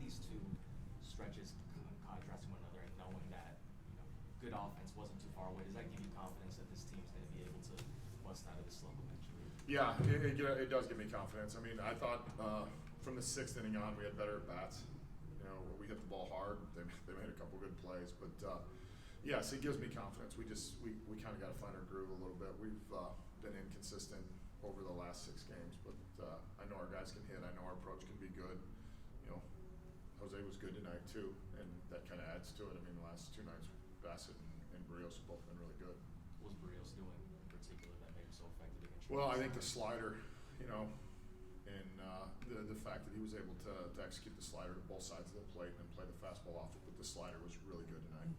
these two stretches contrasting one another and knowing that good offense wasn't too far away, does that give you confidence that this team's going to be able to bust out of this slump eventually? Yeah, it does give me confidence. I mean, I thought from the 6th inning on we had better at bats. We hit the ball hard. They made a couple good plays, but yes, it gives me confidence. We kind of got to find our groove a little bit. We've been inconsistent over the last 6 games, but I know our guys can hit. I know our approach can be good. Jose was good tonight too, and that kind of adds to it. I mean, the last 2 nights, Bassett and Barrios have both been really good. What was Barrios doing in particular that made him so effective against you? Well, I think the slider, and the fact that he was able to execute the slider to both sides of the plate and then play the fastball off it, but the slider was really good tonight.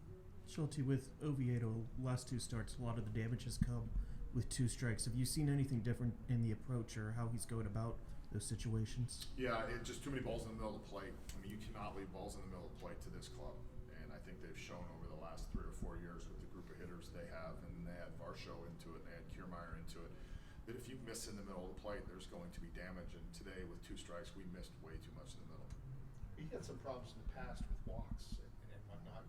Shelton, with Oviedo, last 2 starts, a lot of the damage has come with 2 strikes. Have you seen anything different in the approach or how he's going about those situations? Yeah, just too many balls in the middle of the plate. I mean, you cannot leave balls in the middle of the plate to this club, and I think they've shown over the last 3 or 4 years with the group of hitters they have, and they had Varsho into it, and they had Kiermaier into it, that if you miss in the middle of the plate, there's going to be damage. And today, with 2 strikes, we missed way too much in the middle. He had some problems in the past with walks and whatnot.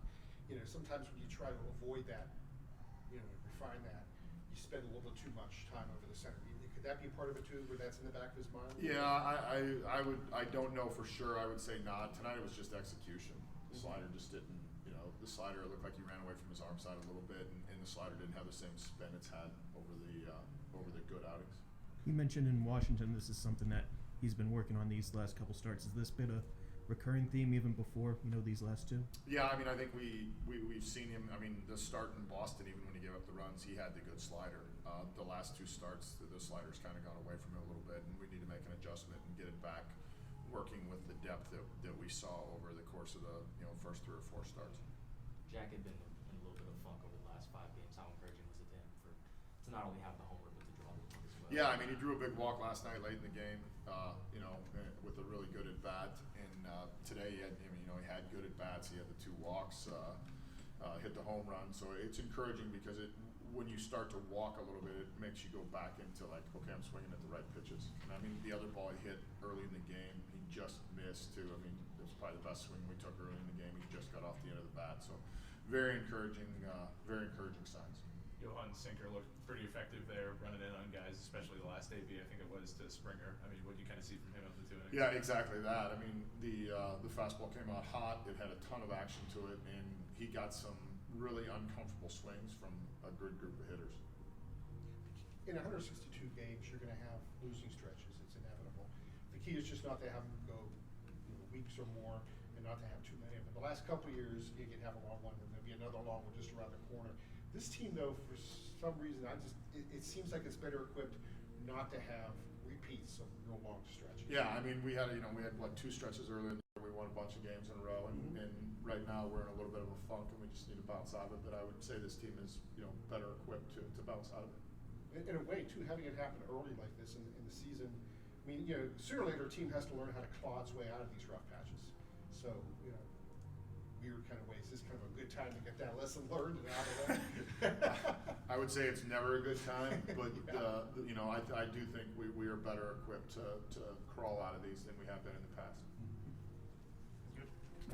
Sometimes when you try to avoid that, refine that, you spend a little bit too much time over the center. Could that be a part of it too, where that's in the back of his mind? Yeah, I don't know for sure. I would say not. Tonight it was just execution. The slider just didn't, the slider looked like he ran away from his arm side a little bit, and the slider didn't have the same spin it's had over the good outings. You mentioned in Washington this is something that he's been working on these last couple starts. Has this been a recurring theme even before these last 2? Yeah, I mean, I think we've seen him. I mean, the start in Boston, even when he gave up the runs, he had the good slider. The last 2 starts, the slider's kind of gone away from him a little bit, and we need to make an adjustment and get it back working with the depth that we saw over the course of the first 3 or 4 starts. Jack had been in a little bit of funk over the last 5 games. How encouraging was it to him to not only have the homer but to draw the walk as well? Yeah, I mean, he drew a big walk last night late in the game, with a really good at bat, and today he had good at bats. He had the 2 walks, hit the home run, so it's encouraging because when you start to walk a little bit, it makes you go back into like, okay, I'm swinging at the right pitches. And I mean, the other ball he hit early in the game, he just missed too. I mean, it was probably the best swing we took early in the game. He just got off the end of the bat, so very encouraging signs. Johan's sinker looked pretty effective there, running in on guys, especially the last AB, I think it was, to Springer. I mean, what do you kind of see from him of the 2 innings? Yeah, exactly that. I mean, the fastball came out hot. It had a ton of action to it, and he got some really uncomfortable swings from a good group of hitters. In 162 games, you're going to have losing stretches. It's inevitable. The key is just not to have them go weeks or more, and not to have too many of them. The last couple of years, you can have a long one, and there'll be another long one just around the corner. This team, though, for some reason, it seems like it's better equipped not to have repeats of real long stretches. Yeah, I mean, we had 2 stretches earlier in the year. We won a bunch of games in a row, and right now we're in a little bit of a funk, and we just need to bounce out of it. But I would say this team is better equipped to bounce out of it. In a way, too, having it happen early like this in the season, I mean, sooner or later, a team has to learn how to claw its way out of these rough patches. So, weird kind of ways. This is kind of a good time to get that lesson learned and out of that. I would say it's never a good time, but Yeah. I do think we are better equipped to crawl out of these than we have been in the past.